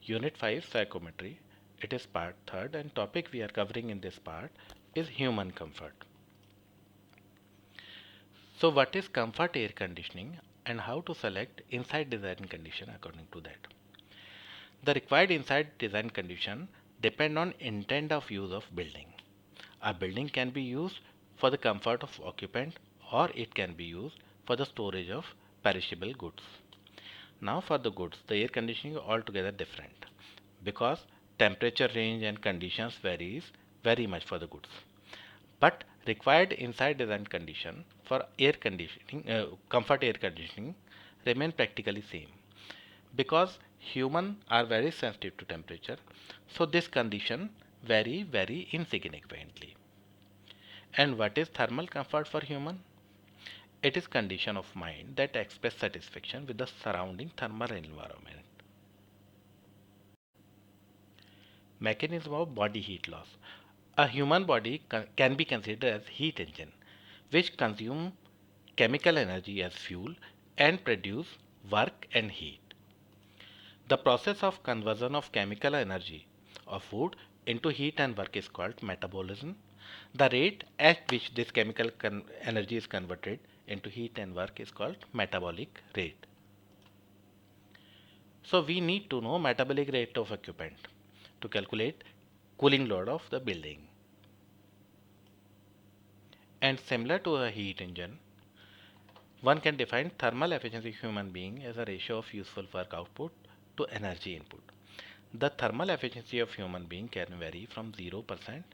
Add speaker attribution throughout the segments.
Speaker 1: Unit 5 Psychometry. It is part 3rd and topic we are covering in this part is human comfort. So what is comfort air conditioning and how to select inside design condition according to that. The required inside design condition depend on intent of use of building. A building can be used for the comfort of occupant or it can be used for the storage of perishable goods. Now for the goods, the air conditioning is altogether different because temperature range and conditions varies very much for the goods. But required inside design condition for air conditioning, comfort air conditioning remain practically same because human are very sensitive to temperature. So this condition vary very insignificantly. And what is thermal comfort for human? It is condition of mind that express satisfaction with the surrounding thermal environment. Mechanism of body heat loss. A human body can be considered as heat engine, which consume chemical energy as fuel and produce work and heat. The process of conversion of chemical energy of food into heat and work is called metabolism. The rate at which this chemical energy is converted into heat and work is called metabolic rate. So we need to know metabolic rate of occupant to calculate cooling load of the building. And similar to a heat engine, one can define thermal efficiency of human being as a ratio of useful work output to energy input. The thermal efficiency of human being can vary from 0%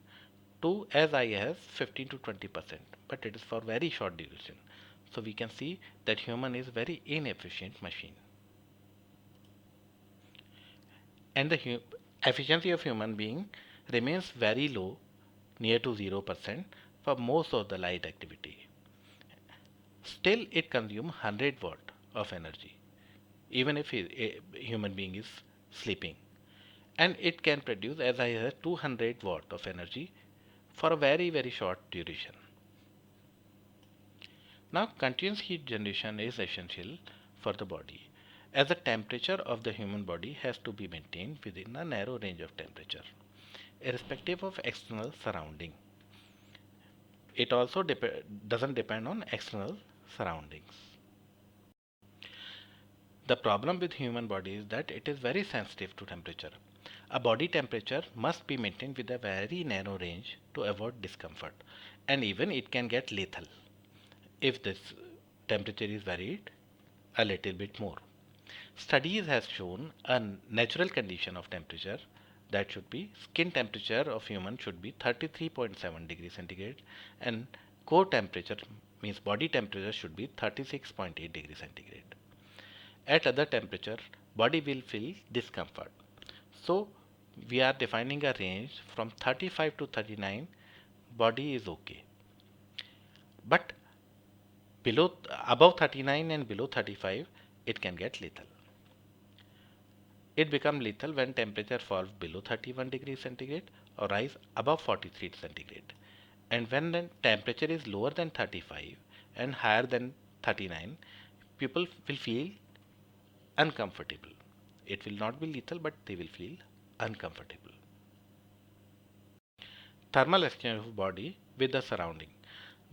Speaker 1: to as high as 15 to 20%, but it is for very short duration. So we can see that human is very inefficient machine. And the efficiency of human being remains very low, near to 0% for most of the light activity. Still it consumes 100 watt of energy even if a human being is sleeping, and it can produce as high as 200 watt of energy for a very short duration. Now continuous heat generation is essential for the body as the temperature of the human body has to be maintained within a narrow range of temperature irrespective of external surrounding. It also doesn't depend on external surroundings. The problem with human body is that it is very sensitive to temperature. A body temperature must be maintained with a very narrow range to avoid discomfort, and even it can get lethal if this temperature is varied a little bit more. Studies has shown a natural condition of temperature that should be skin temperature of human should be 33.7 degrees centigrade and core temperature means body temperature should be 36.8 degrees centigrade. At other temperature, body will feel discomfort. So we are defining a range from 35 to 39, body is okay. But below above 39 and below 35, it can get lethal. It becomes lethal when temperature falls below 31 degrees centigrade or rise above 43 centigrade. And when the temperature is lower than 35 and higher than 39, people will feel uncomfortable. It will not be lethal, but they will feel uncomfortable. Thermal exchange of body with the surrounding.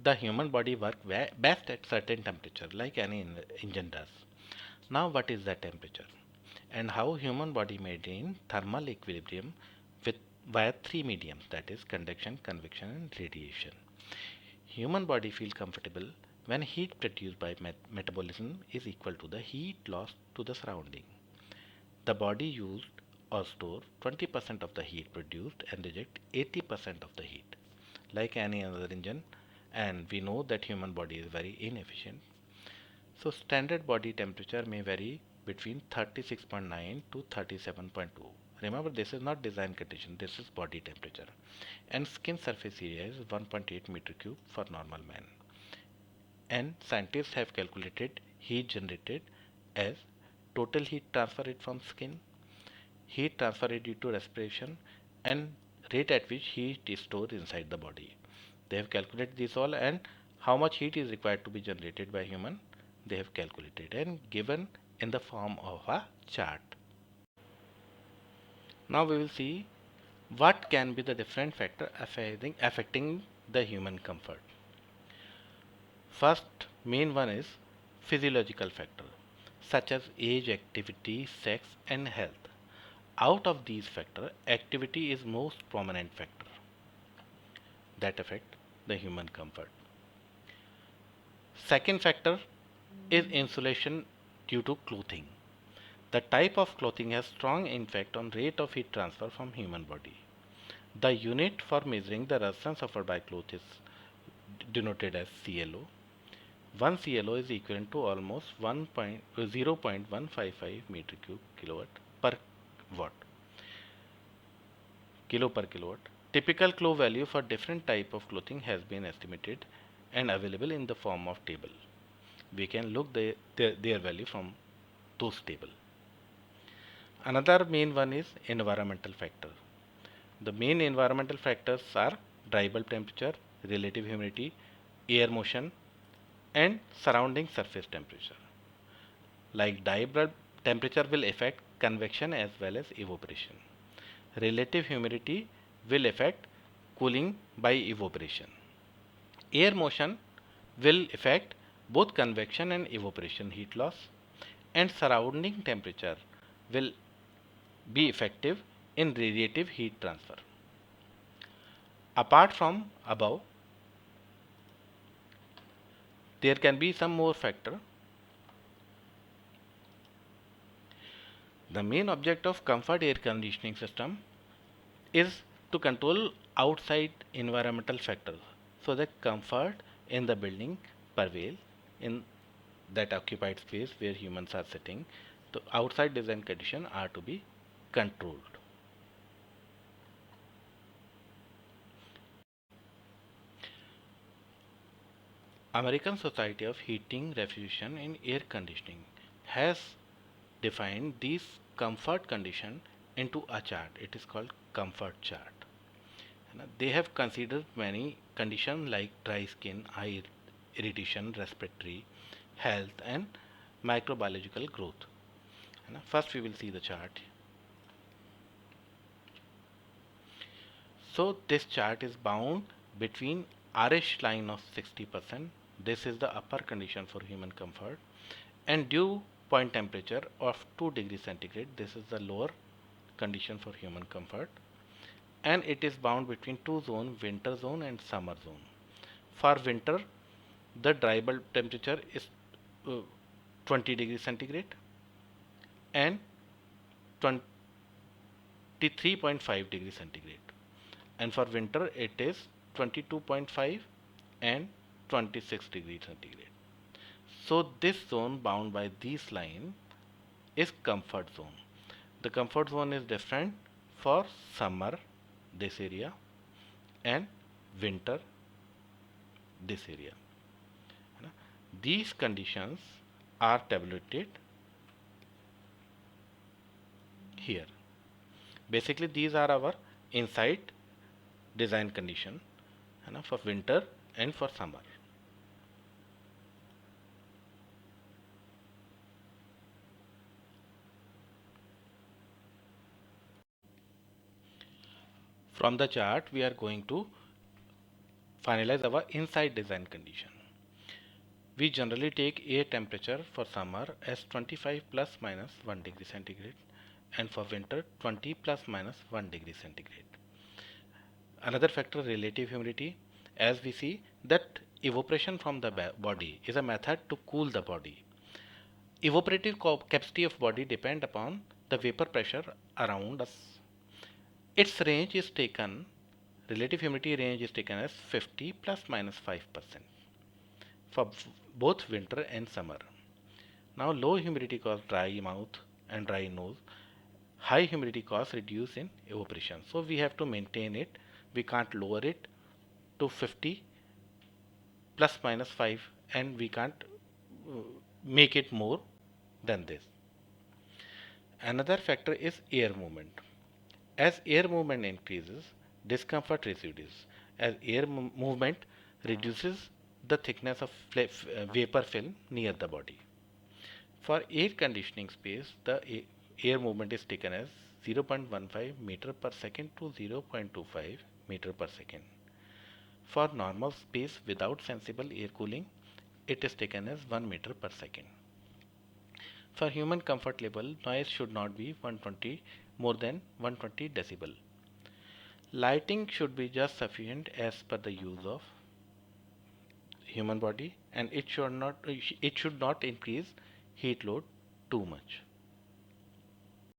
Speaker 1: The human body works best at certain temperature, like any engine does. Now, what is the temperature, and how human body maintain thermal equilibrium with via three mediums, that is conduction, convection, and radiation. Human body feel comfortable when heat produced by metabolism is equal to the heat lost to the surrounding. The body used or store 20% of the heat produced and reject 80% of the heat, like any other engine, and we know that human body is very inefficient. So standard body temperature may vary between 36.9 to 37.2. Remember, this is not design condition, this is body temperature. And skin surface area is 1.8 meter cube for normal man. And scientists have calculated heat generated as total heat transferred from skin, heat transferred due to respiration, and rate at which heat is stored inside the body. They have calculated this all, and how much heat is required to be generated by human, they have calculated and given in the form of a chart. Now we will see what can be the different factor affecting the human comfort. First main one is physiological factor such as age, activity, sex and health. Out of these factors, activity is most prominent factor that affect the human comfort. Second factor is insulation due to clothing. The type of clothing has strong impact on rate of heat transfer from human body. The unit for measuring the resistance suffered by cloth is denoted as CLO. 1 CLO is equivalent to almost 0.155 meter cube kilowatt per watt. Kilo per kilowatt. Typical CLO value for different type of clothing has been estimated and available in the form of table. We can look their value from those table. Another main one is environmental factor. The main environmental factors are dry bulb temperature, relative humidity, air motion and surrounding surface temperature. Like dry bulb temperature will affect convection as well as evaporation. Relative humidity will affect cooling by evaporation. Air motion will affect both convection and evaporation heat loss, and surrounding temperature will be effective in radiative heat transfer. Apart from above, there can be some more factor. The main object of comfort air conditioning system is to control outside environmental factors so that comfort in the building prevail in that occupied space where humans are sitting. The outside design conditions are to be controlled. American Society of Heating, Refrigeration and Air Conditioning has defined these comfort conditions into a chart. It is called comfort chart. They have considered many conditions like dry skin, eye irritation, respiratory health and microbiological growth. First we will see the chart. So this chart is bound between RH line of 60%. This is the upper condition for human comfort, and dew point temperature of 2 degrees centigrade. This is the lower condition for human comfort, and it is bound between two zones, winter zone and summer zone. For winter, the dry bulb temperature is 20 degrees centigrade and 23.5 degrees centigrade, and for winter it is 22.5 and 26 degrees centigrade. So this zone bound by this line is comfort zone. The comfort zone is different for summer, this area, and winter, this area. These conditions are tabulated here. Basically these are our inside design condition for winter and for summer. From the chart we are going to finalize our inside design condition. We generally take air temperature for summer as 25 plus minus 1 degree centigrade and for winter 20 plus minus 1 degree centigrade. Another factor, relative humidity, as we see that evaporation from the body is a method to cool the body. Evaporative capacity of body depend upon the vapor pressure around us. Its range is taken, relative humidity range is taken as 50 plus minus 5% for both winter and summer. Now low humidity causes dry mouth and dry nose. High humidity causes reduce in evaporation. So we have to maintain it. We can't lower it to 50 plus minus 5 and we can't make it more than this. Another factor is air movement. As air movement increases, discomfort residues. As air movement reduces the thickness of vapor film near the body. For air conditioning space, the air movement is taken as 0.15 meter per second to 0.25 meter per second. For normal space without sensible air cooling, it is taken as 1 meter per second. For human comfort level, noise should not be 120 more than 120 decibel. Lighting should be just sufficient as per the use of human body, and it should not increase heat load too much.